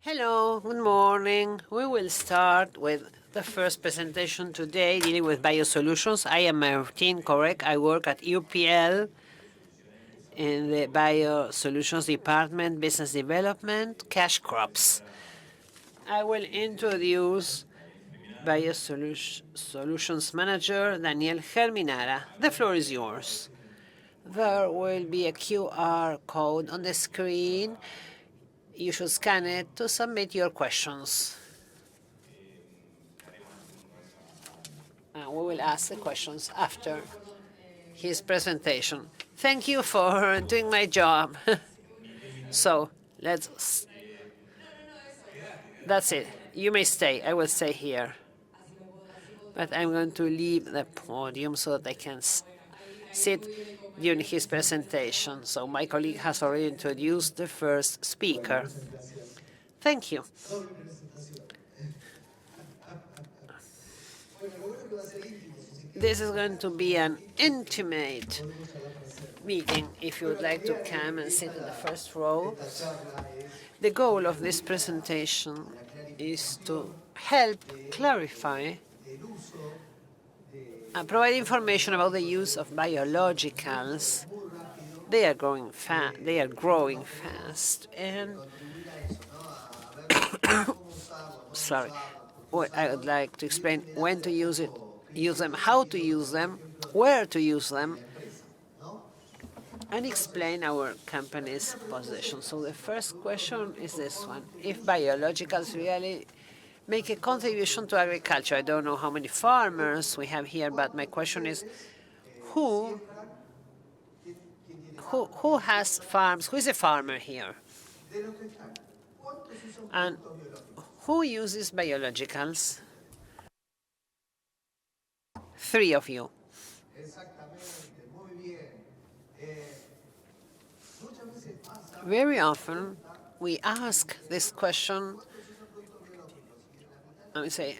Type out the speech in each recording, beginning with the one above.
Hello, good morning. We will start with the first presentation today dealing with biosolutions. I am Martin, correct? I work at UPL in the Biosolutions Department, Business Development, Cash Crops. I will introduce Biosolutions Manager Daniel Germinara. The floor is yours. There will be a QR code on the screen. You should scan it to submit your questions. We will ask the questions after his presentation. Thank you for doing my job. So that's it. You may stay. I will stay here. But I'm going to leave the podium so that I can sit during his presentation. So my colleague has already introduced the first speaker. Thank you. This is going to be an intimate meeting. If you would like to come and sit in the first row. The goal of this presentation is to help clarify and provide information about the use of biologicals. They are growing fast, and sorry, what I would like to explain when to use them, how to use them, where to use them, and explain our company's position. So the first question is this one: if biologicals really make a contribution to agriculture? I don't know how many farmers we have here, but my question is, who has farms? Who is a farmer here? And who uses biologicals? Three of you. Very often we ask this question. Let me say,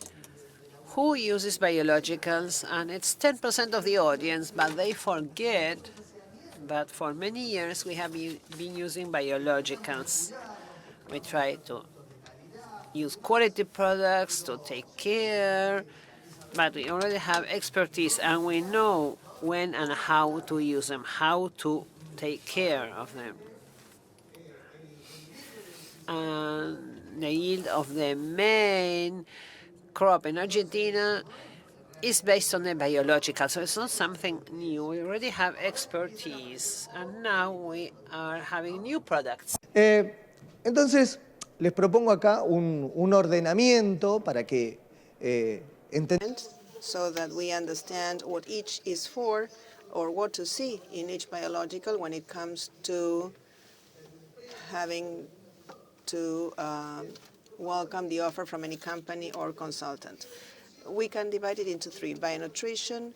who uses biologicals? And it's 10% of the audience, but they forget that for many years we have been using biologicals. We try to use quality products to take care, but we already have expertise and we know when and how to use them, how to take care of them. And the yield of the main crop in Argentina is based on the biological, so it's not something new. We already have expertise, and now we are having new products. Entonces, les propongo acá un ordenamiento para que so that we understand what each is for or what to see in each biological when it comes to having to welcome the offer from any company or consultant. We can divide it into three: bionutrition,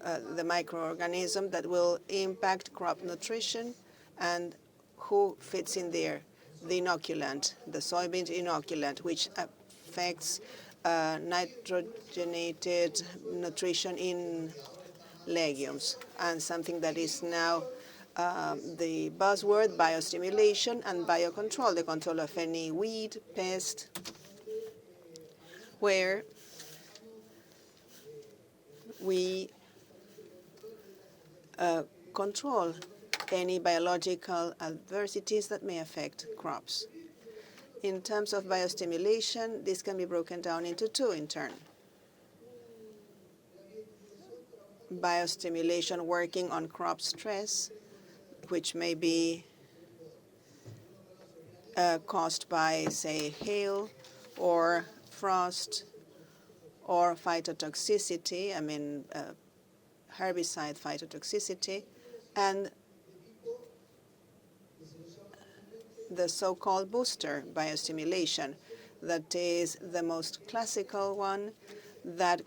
the microorganism that will impact crop nutrition, and who fits in there: the inoculant, the soybean inoculant, which affects nitrogenated nutrition in legumes, and something that is now the buzzword: biostimulation and biocontrol, the control of any weed, pest, where we control any biological adversities that may affect crops. In terms of biostimulation, this can be broken down into two in turn. Biostimulation working on crop stress, which may be caused by, say, hail or frost or phytotoxicity, herbicide phytotoxicity, and the so-called booster biostimulation, that is the most classical one that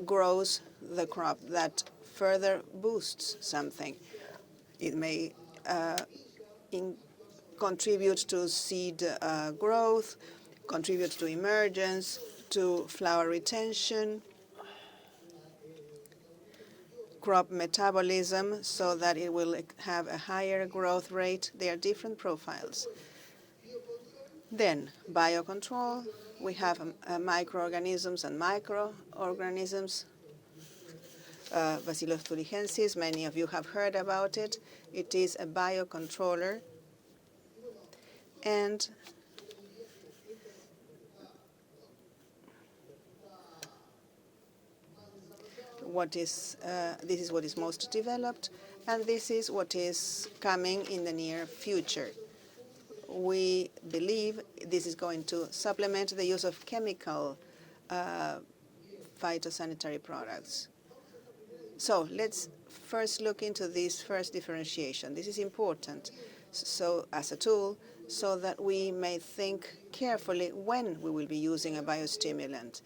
grows the crop, that further boosts something. It may contribute to seed growth, contribute to emergence, to flower retention, crop metabolism, so that it will have a higher growth rate. They are different profiles. Then biocontrol, we have microorganisms and microorganisms. Bacillus thuringiensis, many of you have heard about it. It is a biocontroller, and this is what is most developed, and this is what is coming in the near future. We believe this is going to supplement the use of chemical phytosanitary products. So let's first look into this first differentiation. This is important as a tool so that we may think carefully when we will be using a biostimulant.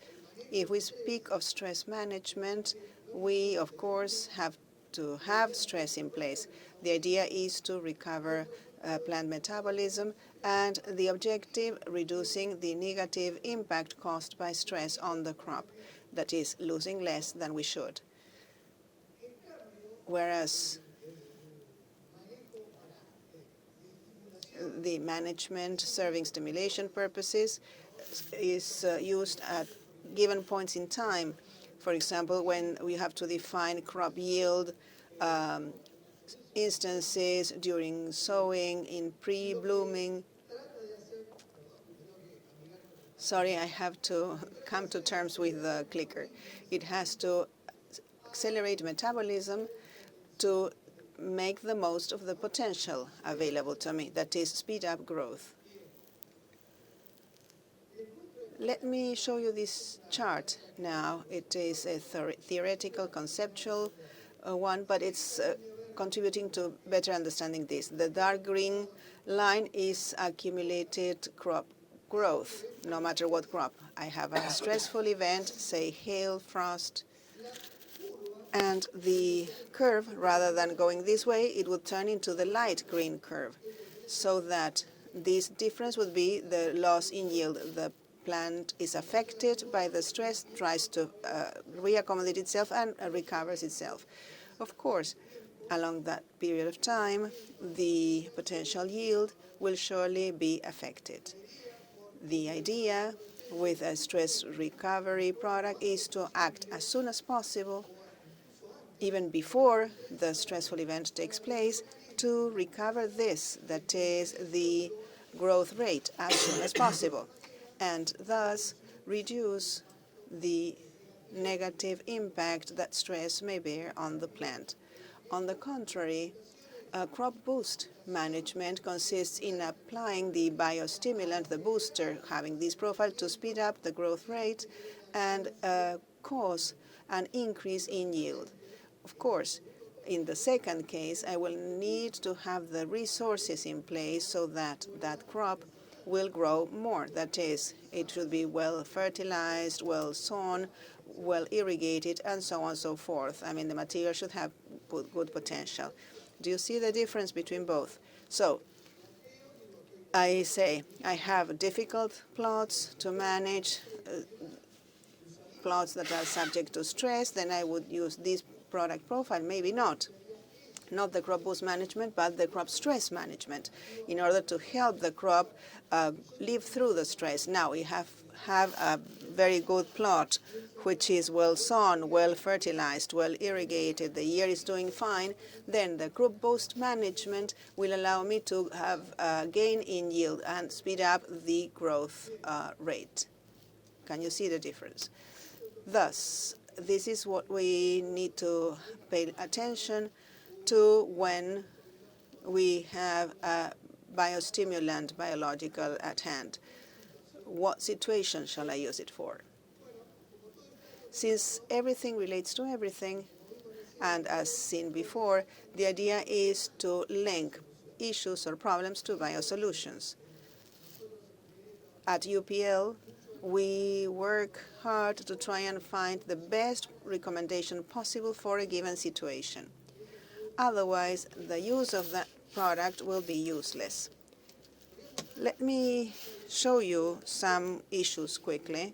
If we speak of stress management, we, of course, have to have stress in place. The idea is to recover plant metabolism, and the objective, reducing the negative impact caused by stress on the crop, that is, losing less than we should. Whereas the management serving stimulation purposes is used at given points in time. For example, when we have to define crop yield instances during sowing, in pre-blooming. Sorry, I have to come to terms with the clicker. It has to accelerate metabolism to make the most of the potential available to me, that is, speed up growth. Let me show you this chart now. It is a theoretical, conceptual one, but it's contributing to better understanding this. The dark green line is accumulated crop growth, no matter what crop. I have a stressful event, say hail, frost, and the curve, rather than going this way, it would turn into the light green curve, so that this difference would be the loss in yield. The plant is affected by the stress, tries to reaccommodate itself, and recovers itself. Of course, along that period of time, the potential yield will surely be affected. The idea with a stress recovery product is to act as soon as possible, even before the stressful event takes place, to recover this, that is, the growth rate, as soon as possible, and thus reduce the negative impact that stress may bear on the plant. On the contrary, crop boost management consists in applying the biostimulant, the booster, having this profile to speed up the growth rate and cause an increase in yield. Of course, in the second case, I will need to have the resources in place so that that crop will grow more. That is, it should be well fertilized, well sown, well irrigated, and so on and so forth. I mean, the material should have good potential. Do you see the difference between both? So I say I have difficult plots to manage, plots that are subject to stress, then I would use this product profile. Maybe not the crop boost management, but the crop stress management, in order to help the crop live through the stress. Now we have a very good plot, which is well sown, well fertilized, well irrigated, the year is doing fine. Then the crop boost management will allow me to have a gain in yield and speed up the growth rate. Can you see the difference? Thus, this is what we need to pay attention to when we have a biostimulant, biological, at hand. What situation shall I use it for? Since everything relates to everything, and as seen before, the idea is to link issues or problems to biosolutions. At UPL, we work hard to try and find the best recommendation possible for a given situation. Otherwise, the use of that product will be useless. Let me show you some issues quickly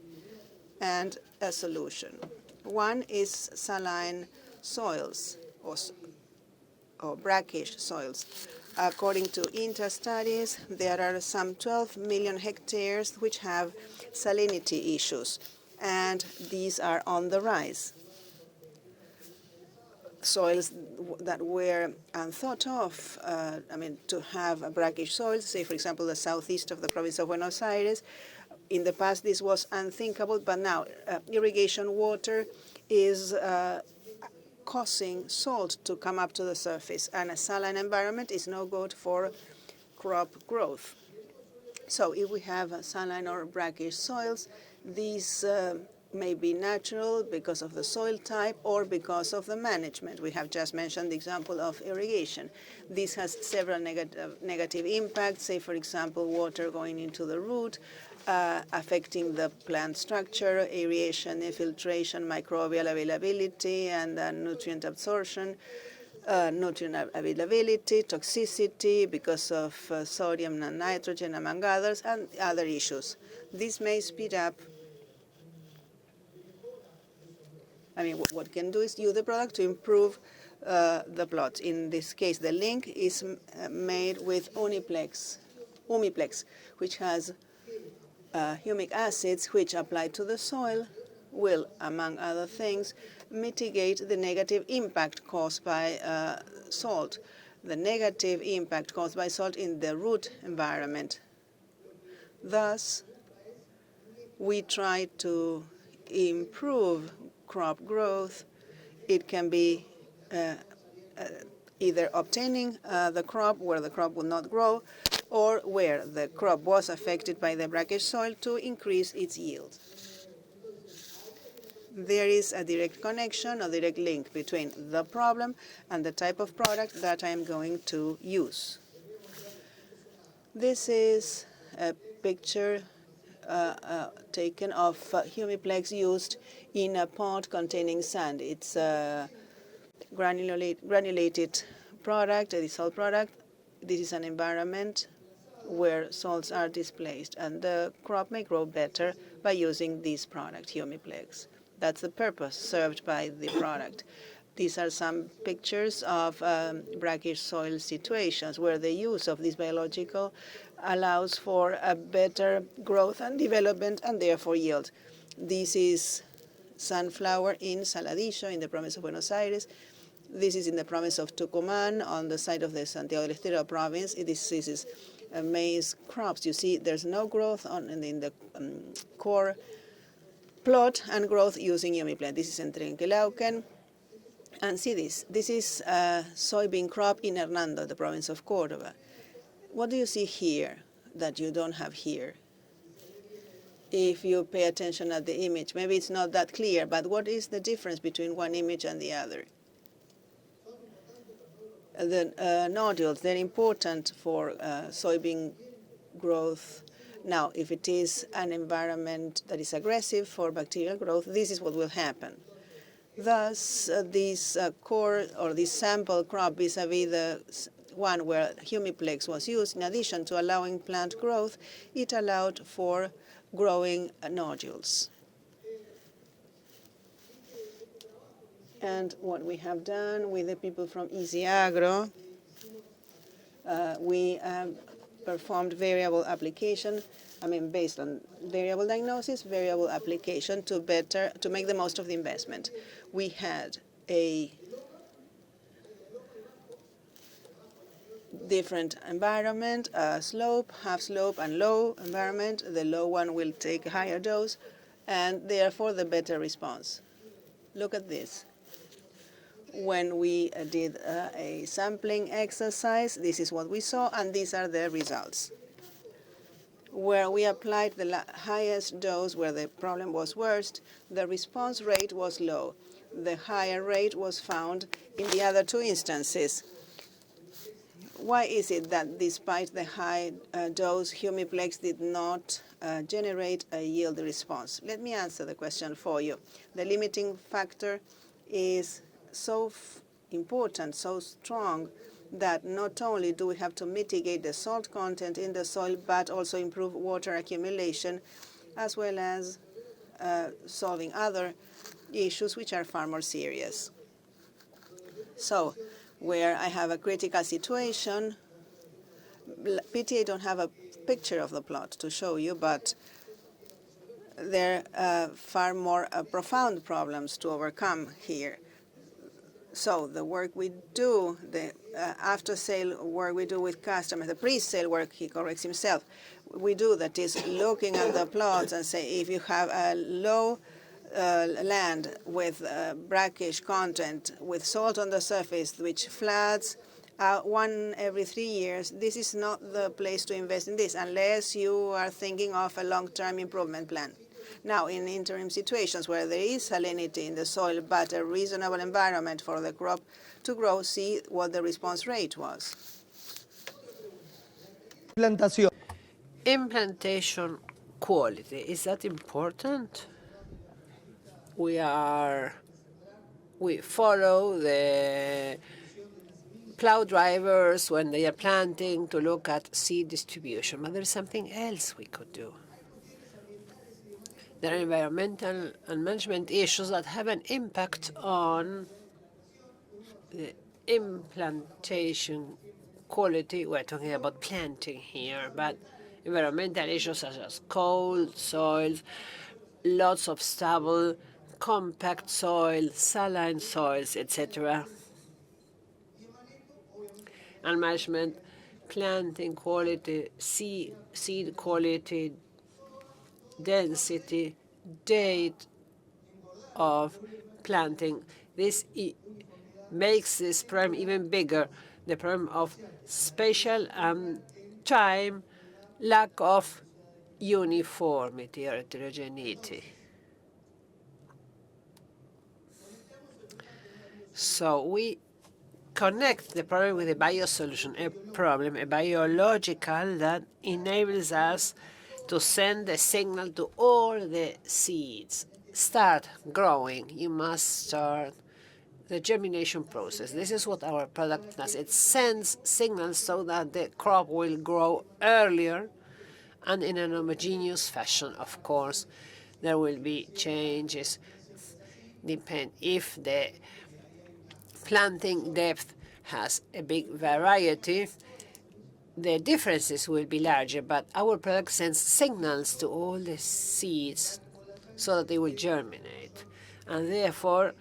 and a solution. One is saline soils or brackish soils. According to INTA studies, there are some 12 million hectares which have salinity issues, and these are on the rise. Soils that were unthought of, to have brackish soils, say, for example, the southeast of the province of Buenos Aires. In the past, this was unthinkable, but now irrigation water is causing salt to come up to the surface, and a saline environment is no good for crop growth. So if we have saline or brackish soils, these may be natural because of the soil type or because of the management. We have just mentioned the example of irrigation. This has several negative impacts, say, for example, water going into the root, affecting the plant structure, aeration, infiltration, microbial availability, and nutrient absorption, nutrient availability, toxicity because of sodium and nitrogen, among others, and other issues. This may speed up. What can do is use the product to improve the plot. In this case, the link is made with Umiplex, which has humic acids which applied to the soil will, among other things, mitigate the negative impact caused by salt, the negative impact caused by salt in the root environment. Thus, we try to improve crop growth. It can be either obtaining the crop where the crop will not grow, or where the crop was affected by the brackish soil to increase its yield. There is a direct connection, a direct link between the problem and the type of product that I am going to use. This is a picture taken of Humiplex used in a pot containing sand. It's a granulated product, a dissolved product. This is an environment where salts are displaced, and the crop may grow better by using this product, Humiplex. That's the purpose served by the product. These are some pictures of brackish soil situations where the use of this biological allows for a better growth and development and therefore yield. This is sunflower in Saladillo in the province of Buenos Aires. This is in the province of Tucumán on the side of the Santiago del Estero province. This is maize crops. You see there's no growth in the core plot and growth using Humiplex. This is in Trenquelauquen. And see this. This is a soybean crop in Hernando, the province of Córdoba. What do you see here that you don't have here? If you pay attention at the image, maybe it's not that clear, but what is the difference between one image and the other? The nodules, they're important for soybean growth. Now, if it is an environment that is aggressive for bacterial growth, this is what will happen. Thus, this core or this sample crop vis-a-vis the one where Humiplex was used, in addition to allowing plant growth, it allowed for growing nodules. And what we have done with the people from Easy Agro, we performed variable application, based on variable diagnosis, variable application to make the most of the investment. We had a different environment, slope, half slope, and low environment. The low one will take a higher dose, and therefore the better response. Look at this. When we did a sampling exercise, this is what we saw, and these are the results. Where we applied the highest dose, where the problem was worst, the response rate was low. The higher rate was found in the other two instances. Why is it that despite the high dose, Humiplex did not generate a yield response? Let me answer the question for you. The limiting factor is so important, so strong, that not only do we have to mitigate the salt content in the soil, but also improve water accumulation, as well as solving other issues which are far more serious. So, where I have a critical situation, PTA don't have a picture of the plot to show you, but there are far more profound problems to overcome here. So the work we do, the after-sale work we do with customers, the pre-sale work, he corrects himself, we do that is looking at the plots and say if you have a low land with brackish content, with salt on the surface, which floods one every 3 years, this is not the place to invest in this unless you are thinking of a long-term improvement plan. Now, in interim situations where there is salinity in the soil but a reasonable environment for the crop to grow, see what the response rate was. Plantación. Implantation quality, is that important? We follow the plow drivers when they are planting to look at seed distribution, but there's something else we could do. There are environmental and management issues that have an impact on the implantation quality. We're talking about planting here, but environmental issues such as cold soils, lots of stubble, compact soil, saline soils, etc. And management, planting quality, seed quality, density, date of planting. This makes this problem even bigger, the problem of spatial time, lack of uniformity or heterogeneity. So we connect the problem with a biosolution, a biological that enables us to send a signal to all the seeds. Start growing. You must start the germination process. This is what our product does. It sends signals so that the crop will grow earlier and in an homogeneous fashion, of course. There will be changes. Depend if the planting depth has a big variety, the differences will be larger, but our product sends signals to all the seeds so that they will germinate. And therefore,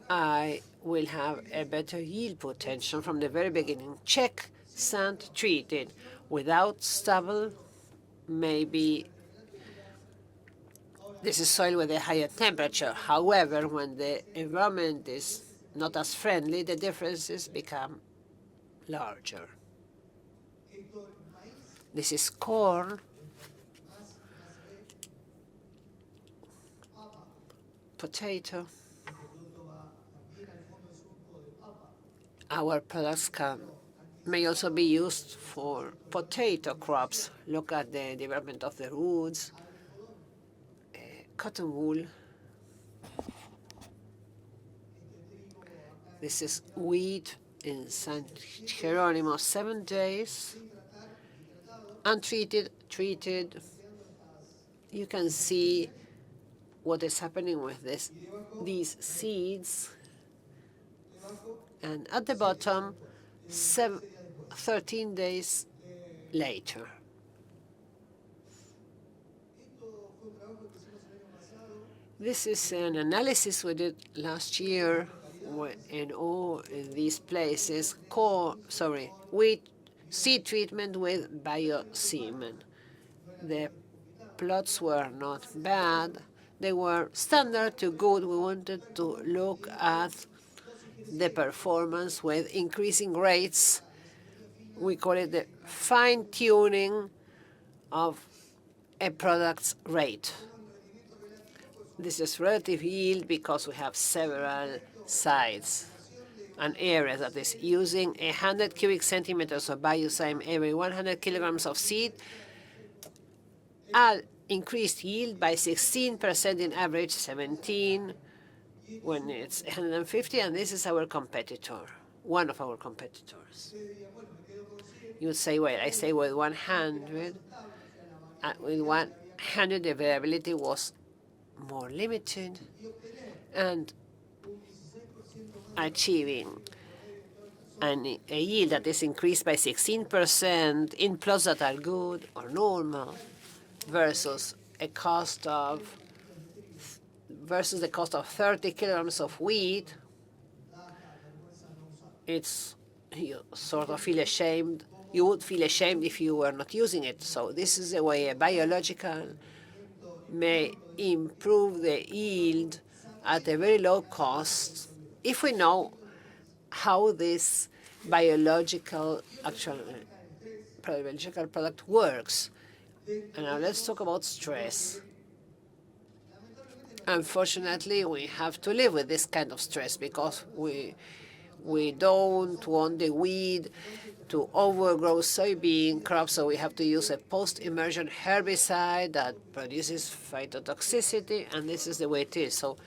I will have a better yield potential from the very beginning. Check, sand, treated, without stubble, maybe this is soil with a higher temperature. However, when the environment is not as friendly, the differences become larger. This is corn, potato. Our products may also be used for potato crops. Look at the development of the roots, cotton wool. This is wheat in San Jeronimo, 7 days. Untreated, treated. You can see what is happening with these seeds. And at the bottom, 13 days later. This is an analysis we did last year in all these places. Wheat seed treatment with biosemen. The plots were not bad. They were standard to good. We wanted to look at the performance with increasing rates. We call it the fine-tuning of a product's rate. This is relative yield because we have several sites and areas, that is using 100 cubic centimeters of biosime every 100 kilograms of seed, increased yield by 16% in average, 17 when it's 150, and this is our competitor, one of our competitors. You would say, well, I say with 100, with 100 the availability was more limited, and achieving and a yield that is increased by 16% in plots that are good or normal versus a cost of the cost of 30 kilograms of wheat, it's you sort of feel ashamed. You would feel ashamed if you were not using it. So this is the way a biological may improve the yield at a very low cost if we know how this biological biological product works. And now let's talk about stress. Unfortunately, we have to live with this kind of stress because we don't want the weed to overgrow soybean crops, so we have to use a post-emergent herbicide that produces phytotoxicity, and this is the way it is. So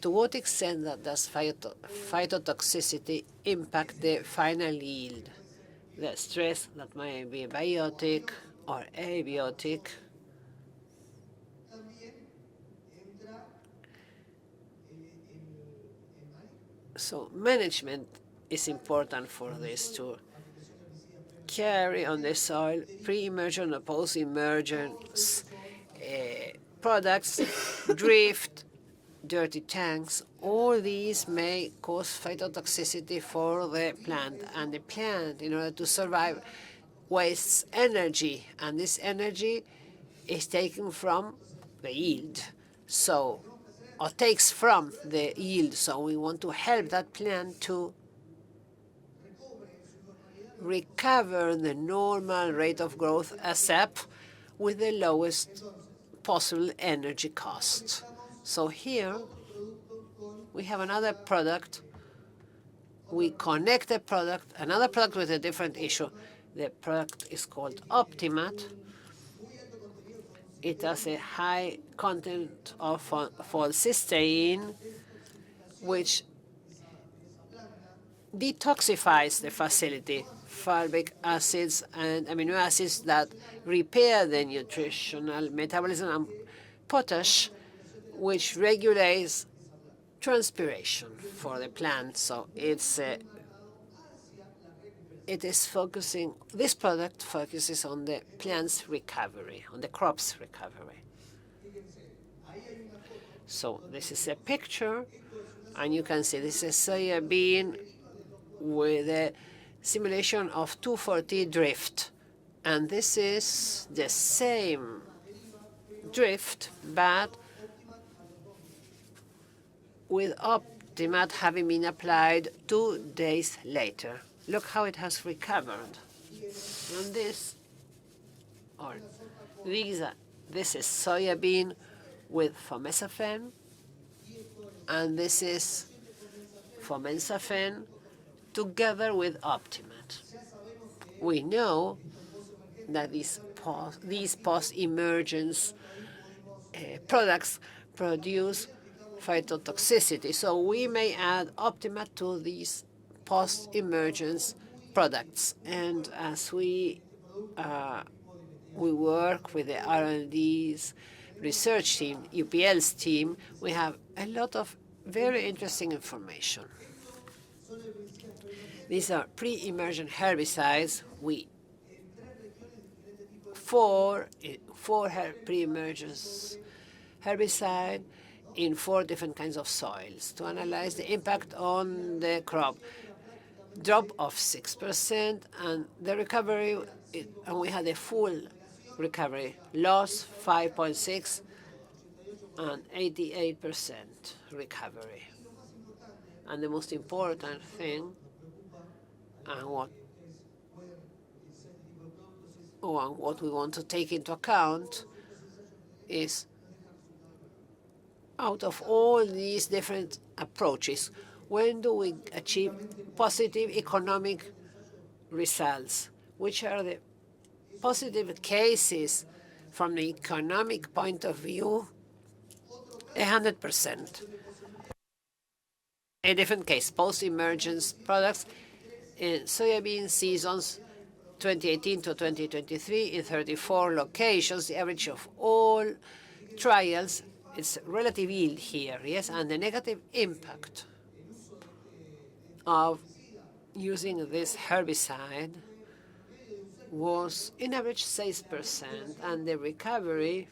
to what extent does phytotoxicity impact the final yield? The stress that might be biotic or abiotic. So management is important for this to carry on the soil pre-emergent or post-emergence products, drift, dirty tanks. All these may cause phytotoxicity for the plant, and the plant, in order to survive, wastes energy, and this energy is taken from the yield. So, or takes from the yield. So we want to help that plant to recover the normal rate of growth ASAP with the lowest possible energy cost. So here we have another product. We connect another product with a different issue. The product is called Optimat. It has a high content of phosphocysteine, which detoxifies the facility. Fulvic acids and amino acids that repair the nutritional metabolism, and potash, which regulates transpiration for the plant. So this product focuses on the plant's recovery, on the crop's recovery. So this is a picture, and you can see this is soybean with a simulation of 2,4-T drift. And this is the same drift, but with Optimat having been applied 2 days later. Look how it has recovered. And this is soybean with fomesafen, and this is fomesafen together with Optimat. We know that these post-emergence products produce phytotoxicity, so we may add Optimat to these post-emergence products. And as we work with the R&D's research team, UPL's team, we have a lot of very interesting information. These are pre-emergent herbicides. Four pre-emergence herbicide in 4 different kinds of soils to analyze the impact on the crop. Drop of 6%, and the recovery, and we had a full recovery. Loss 5.6 and 88% recovery. And the most important thing, and what we want to take into account is, out of all these different approaches, when do we achieve positive economic results? Which are the positive cases from the economic point of view? 100%. A different case, post-emergence products in soybean seasons 2018 to 2023 in 34 locations. The average of all trials, it's relative yield here, yes, and the negative impact of using this herbicide was in average 6%, and the recovery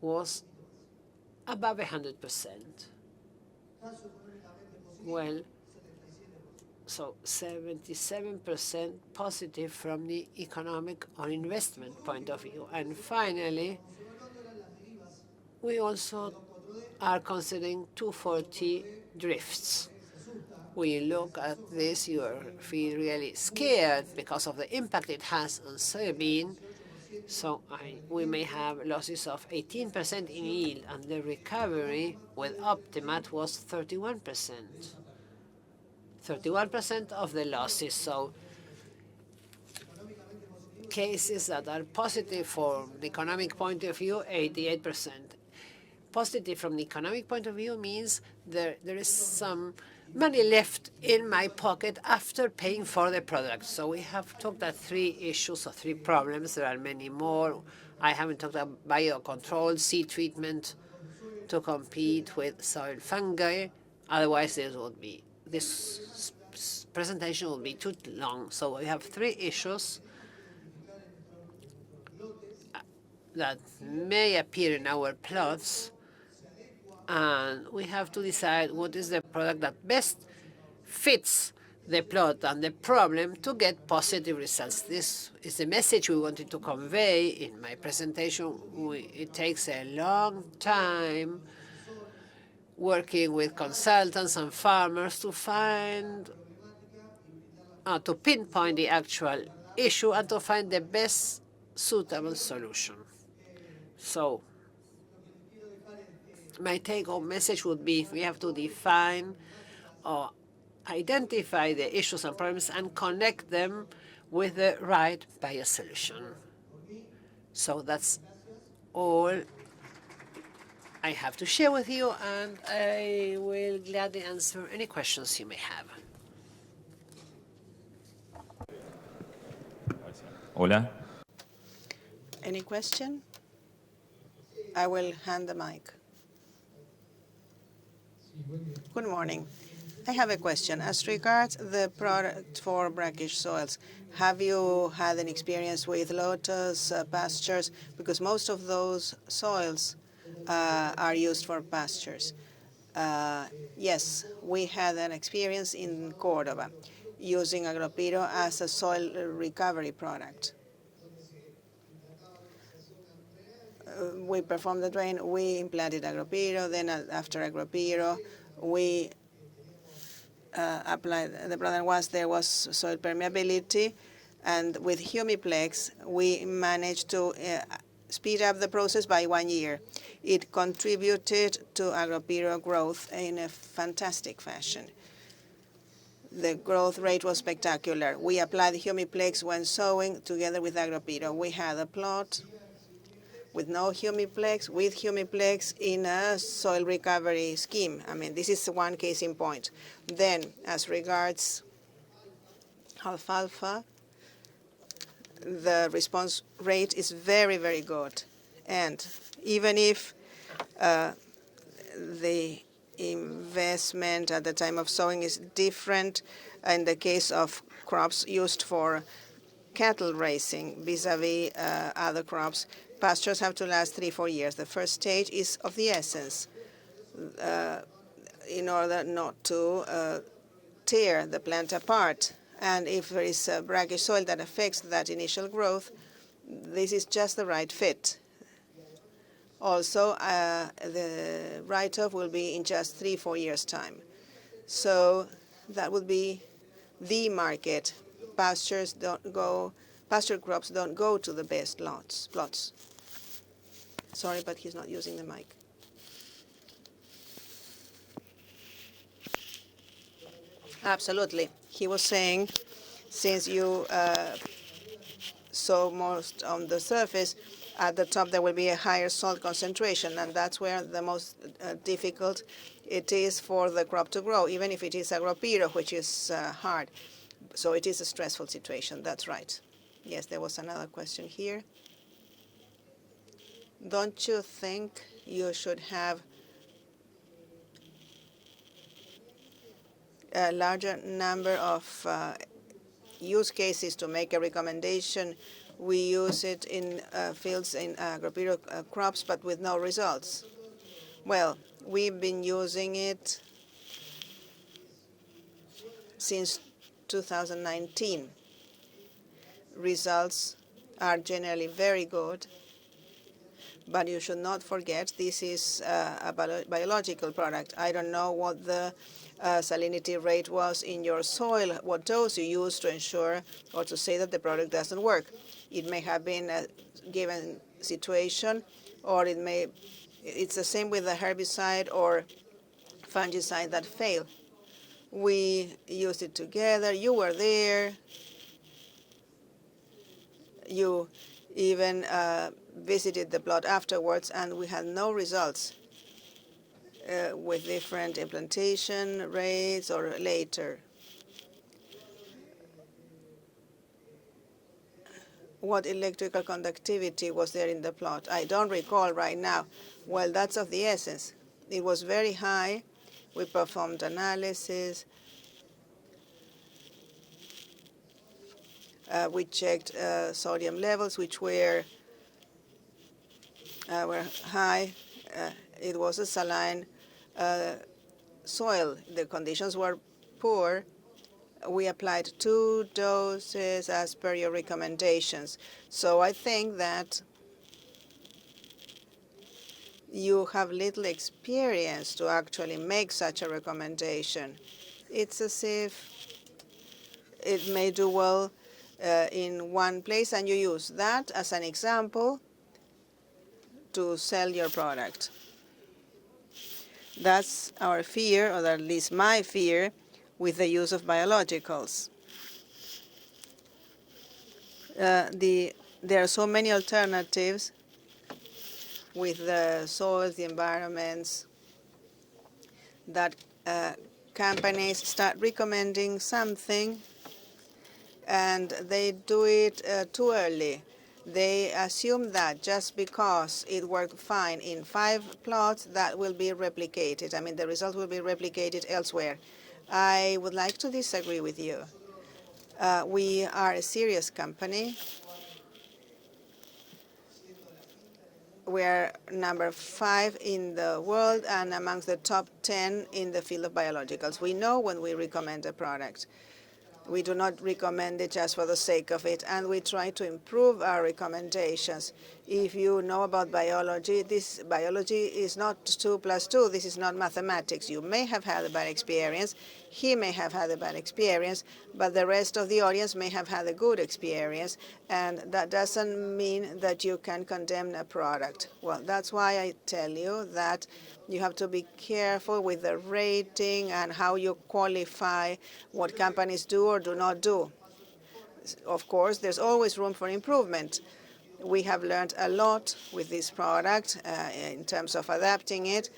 was above 100%. Well, so 77% positive from the economic or investment point of view. And finally, we also are considering 240 drifts. We look at this, you feel really scared because of the impact it has on soybean. So we may have losses of 18% in yield, and the recovery with Optimat was 31%. 31% of the losses. So cases that are positive from the economic point of view, 88%. Positive from the economic point of view means there is some money left in my pocket after paying for the product. So we have talked about 3 issues or 3 problems. There are many more. I haven't talked about biocontrol, seed treatment to compete with soil fungi. Otherwise, this presentation will be too long. So we have 3 issues that may appear in our plots, and we have to decide what is the product that best fits the plot and the problem to get positive results. This is the message we wanted to convey in my presentation. It takes a long time working with consultants and farmers to find, to pinpoint the actual issue and to find the best suitable solution. So my take-home message would be we have to define or identify the issues and problems and connect them with the right biosolution. So that's all I have to share with you, and I will gladly answer any questions you may have. Hola. Any question? I will hand the mic. Good morning. I have a question. As regards the product for brackish soils, have you had an experience with lotus pastures? Because most of those soils are used for pastures. Yes, we had an experience in Córdoba using Agropiro as a soil recovery product. We performed the drain, we implanted Agropiro, then after Agropiro, we applied the product once there was soil permeability, and with Humiplex, we managed to speed up the process by 1 year. It contributed to Agropiro growth in a fantastic fashion. The growth rate was spectacular. We applied Humiplex when sowing together with Agropiro. We had a plot with no Humiplex, with Humiplex in a soil recovery scheme. I mean, this is one case in point. Then, as regards alfalfa, the response rate is very, very good. And even if the investment at the time of sowing is different in the case of crops used for cattle raising vis-a-vis other crops, pastures have to last 3-4 years. The first stage is of the essence in order not to tear the plant apart. And if there is a brackish soil that affects that initial growth, this is just the right fit. Also, the write-off will be in just 3-4 years' time. So that would be the market. Pasture crops don't go to the best plots. Sorry, but he's not using the mic. Absolutely. He was saying, since you sow most on the surface, at the top there will be a higher salt concentration, and that's where the most difficult it is for the crop to grow, even if it is Agropiro, which is hard. So it is a stressful situation. That's right. Yes, there was another question here. Don't you think you should have a larger number of use cases to make a recommendation. We use it in fields in agroperiod crops, but with no results. Well, we've been using it since 2019. Results are generally very good, but you should not forget this is a biological product. I don't know what the salinity rate was in your soil, what dose you used to ensure or to say that the product doesn't work. It may have been a given situation, or it's the same with the herbicide or fungicide that fail. We used it together. You were there. You even visited the plot afterwards, and we had no results with different implantation rates or later. What electrical conductivity was there in the plot? I don't recall right now. Well, that's of the essence. It was very high. We performed analysis. We checked sodium levels, which were high. It was a saline soil. The conditions were poor. We applied 2 doses as per your recommendations. So I think that you have little experience to actually make such a recommendation. It's as if it may do well in one place, and you use that as an example to sell your product. That's our fear, or at least my fear, with the use of biologicals. There are so many alternatives with the soils, the environments, that companies start recommending something and they do it too early. They assume that just because it worked fine in 5 plots, that will be replicated. I mean, the result will be replicated elsewhere. I would like to disagree with you. We are a serious company. We are number 5 in the world and amongst the top 10 in the field of biologicals. We know when we recommend a product. We do not recommend it just for the sake of it, and we try to improve our recommendations. If you know about biology, this biology is not 2 + 2. This is not mathematics. You may have had a bad experience. He may have had a bad experience, but the rest of the audience may have had a good experience, and that doesn't mean that you can condemn a product. Well, that's why I tell you that you have to be careful with the rating and how you qualify what companies do or do not do. Of course, there's always room for improvement. We have learned a lot with this product in terms of adapting it.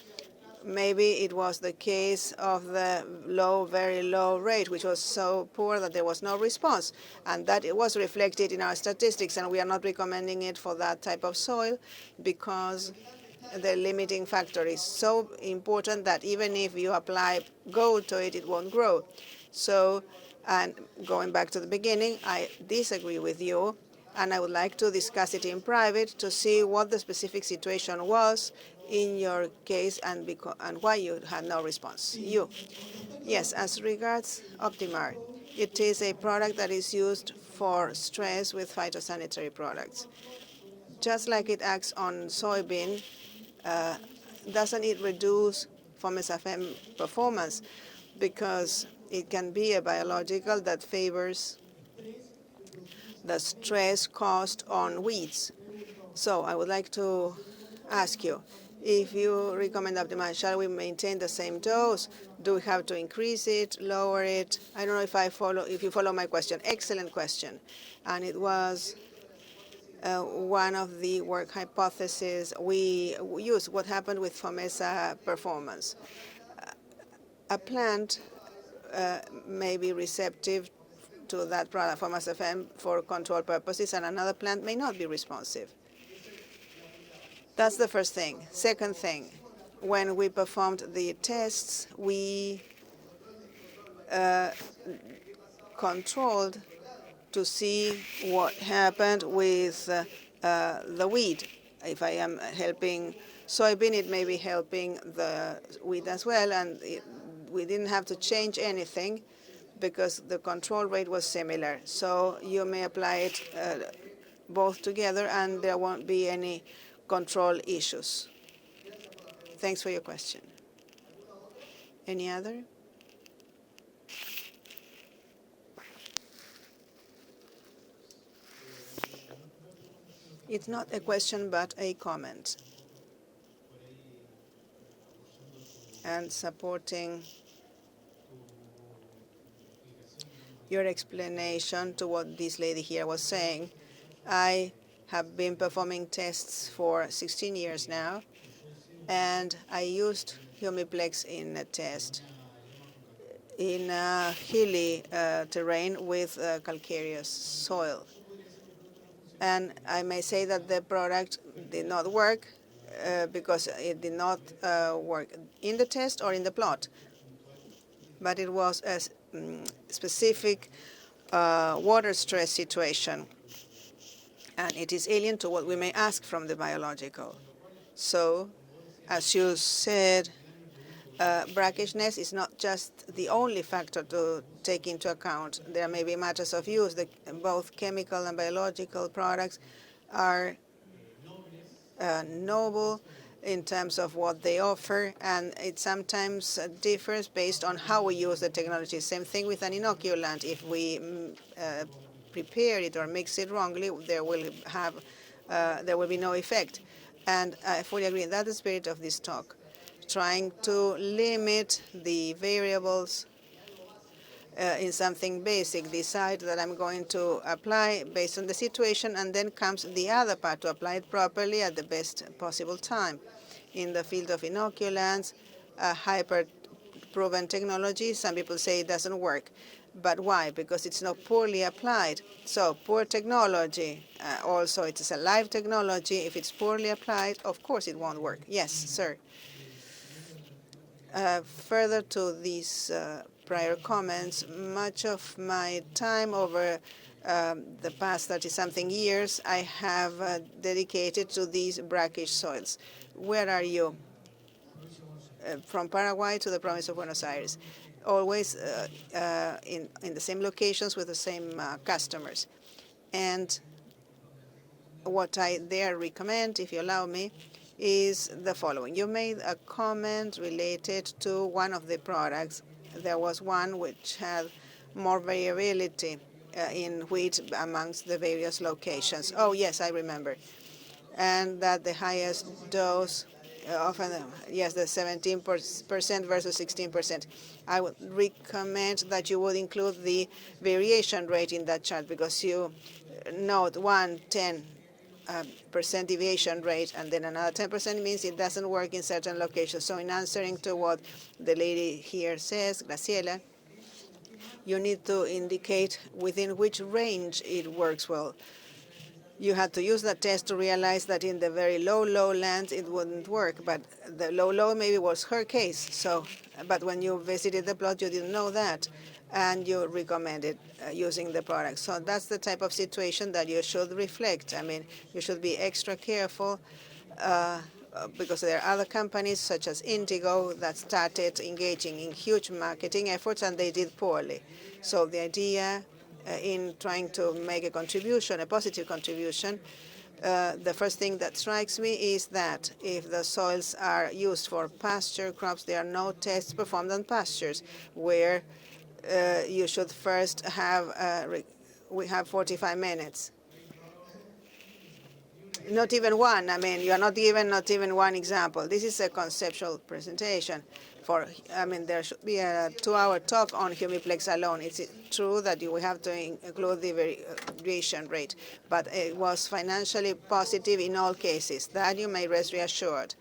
Maybe it was the case of the very low rate, which was so poor that there was no response, and that it was reflected in our statistics, and we are not recommending it for that type of soil because the limiting factor is so important that even if you apply gold to it, it won't grow. So, and going back to the beginning, I disagree with you, and I would like to discuss it in private to see what the specific situation was in your case and why you had no response. You. Yes, as regards Optimar, it is a product that is used for stress with phytosanitary products. Just like it acts on soybean, doesn't it reduce Fomesafem performance? Because it can be a biological that favors the stress caused on weeds. So I would like to ask you, if you recommend Optimar, shall we maintain the same dose? Do we have to increase it, lower it? I don't know if you follow my question. Excellent question. And it was one of the work hypotheses we used. What happened with Fomesa performance? A plant may be receptive to that product, Fomesafem, for control purposes, and another plant may not be responsive. That's the first thing. Second thing, when we performed the tests, we controlled to see what happened with the wheat. If I am helping soybean, it may be helping the wheat as well, and we didn't have to change anything because the control rate was similar. So you may apply it both together, and there won't be any control issues. Thanks for your question. Any other? It's not a question, but a comment. And supporting your explanation to what this lady here was saying, I have been performing tests for 16 years now, and I used Humiplex in a test in a hilly terrain with calcareous soil. And I may say that the product did not work because it did not work in the test or in the plot. But it was a specific water stress situation. And it is alien to what we may ask from the biological. So, as you said, brackishness is not just the only factor to take into account. There may be matters of use. Both chemical and biological products are noble in terms of what they offer, and it sometimes differs based on how we use the technology. Same thing with an inoculant. If we prepare it or mix it wrongly, there will be no effect. And I fully agree. That's the spirit of this talk, trying to limit the variables in something basic, decide that I'm going to apply based on the situation, and then comes the other part to apply it properly at the best possible time. In the field of inoculants, hyper-proven technology, some people say it doesn't work. But why? Because it's not poorly applied. So poor technology, also it is a live technology. If it's poorly applied, of course it won't work. Yes, sir. Further to these prior comments, much of my time over the past 30-something years, I have dedicated to these brackish soils. Where are you? From Paraguay to the province of Buenos Aires, always in the same locations with the same customers. And what I dare recommend, if you allow me, is the following. You made a comment related to one of the products. There was one which had more variability in wheat amongst the various locations. Oh, yes, I remember. And that the highest dose, often, yes, the 17% versus 16%. I would recommend that you would include the variation rate in that chart, because you note 10% deviation rate, and then another 10% means it doesn't work in certain locations. So in answering to what the lady here says, Graciela, you need to indicate within which range it works well. You had to use that test to realize that in the very low lands it wouldn't work, but the low maybe was her case. So, but when you visited the plot, you didn't know that, and you recommended using the product. So that's the type of situation that you should reflect. I mean, you should be extra careful because there are other companies such as Indigo that started engaging in huge marketing efforts, and they did poorly. So the idea in trying to make a contribution, a positive contribution, the first thing that strikes me is that if the soils are used for pasture crops, there are no tests performed on pastures, where you should first have, we have 45 minutes. Not even one. I mean, you are not even one example. This is a conceptual presentation. There should be a 2-hour talk on Humiplex alone. It's true that we have to include the variation rate, but it was financially positive in all cases. That you may rest reassured.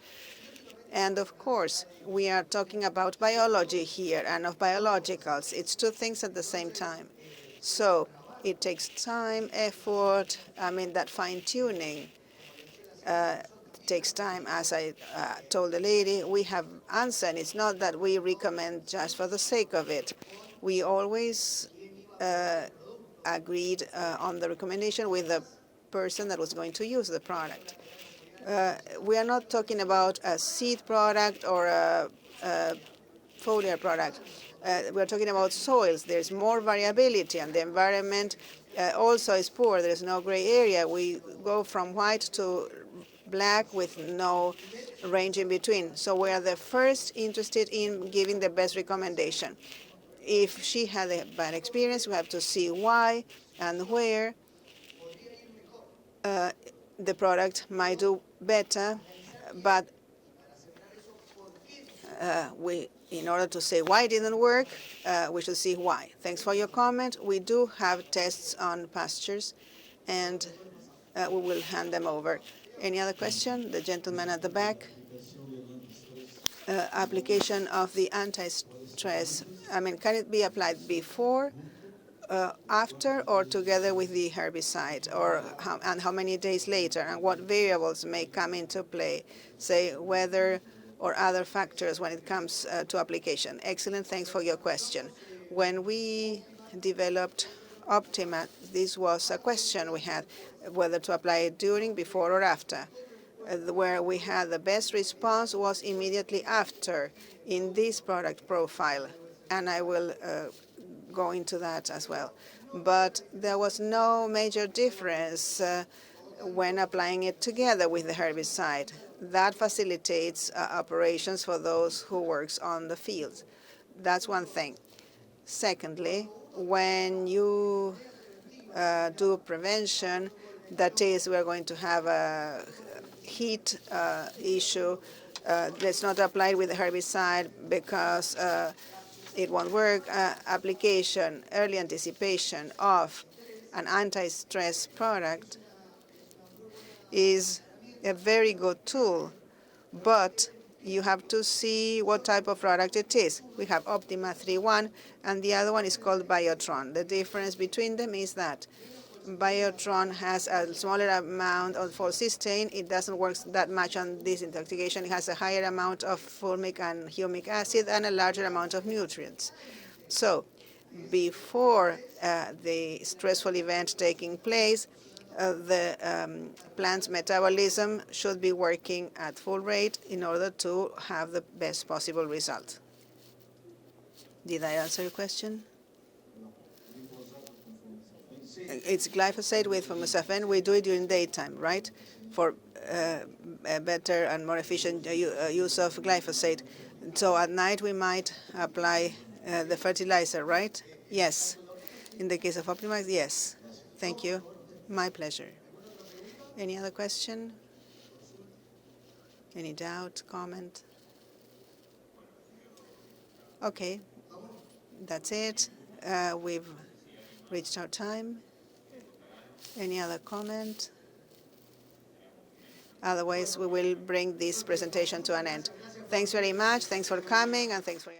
And of course, we are talking about biology here and of biologicals. It's two things at the same time. So it takes time, effort, that fine-tuning takes time. As I told the lady, we have answered. It's not that we recommend just for the sake of it. We always agreed on the recommendation with the person that was going to use the product. We are not talking about a seed product or a foliar product. We're talking about soils. There's more variability, and the environment also is poor. There's no gray area. We go from white to black with no range in between. So we are the first interested in giving the best recommendation. If she had a bad experience, we have to see why and where the product might do better, but in order to say why it didn't work, we should see why. Thanks for your comment. We do have tests on pastures, and we will hand them over. Any other question? The gentleman at the back. Application of the anti-stress. I mean, can it be applied before, after, or together with the herbicide, or how many days later, and what variables may come into play, say weather or other factors when it comes to application? Excellent. Thanks for your question. When we developed Optima, this was a question we had, whether to apply it during, before, or after. Where we had the best response was immediately after in this product profile, and I will go into that as well. But there was no major difference when applying it together with the herbicide. That facilitates operations for those who works on the field. That's one thing. Secondly, when you do prevention, that is, we're going to have a heat issue. Let's not apply it with the herbicide because it won't work. Application, early anticipation of an anti-stress product is a very good tool, but you have to see what type of product it is. We have Optima 3.1, and the other one is called Biotron. The difference between them is that Biotron has a smaller amount of cysteine. It doesn't work that much on disintoxication. It has a higher amount of fulvic and humic acid and a larger amount of nutrients. So before the stressful event taking place, the plant's metabolism should be working at full rate in order to have the best possible result. Did I answer your question? It's glyphosate with formosafen. We do it during daytime, right? For a better and more efficient use of glyphosate. So at night we might apply the fertilizer, right? Yes. In the case of Optimize, yes. Thank you. My pleasure. Any other question? Any doubt, comment? Okay. That's it. We've reached our time. Any other comment? Otherwise, we will bring this presentation to an end. Thanks very much. Thanks for coming, and thanks for your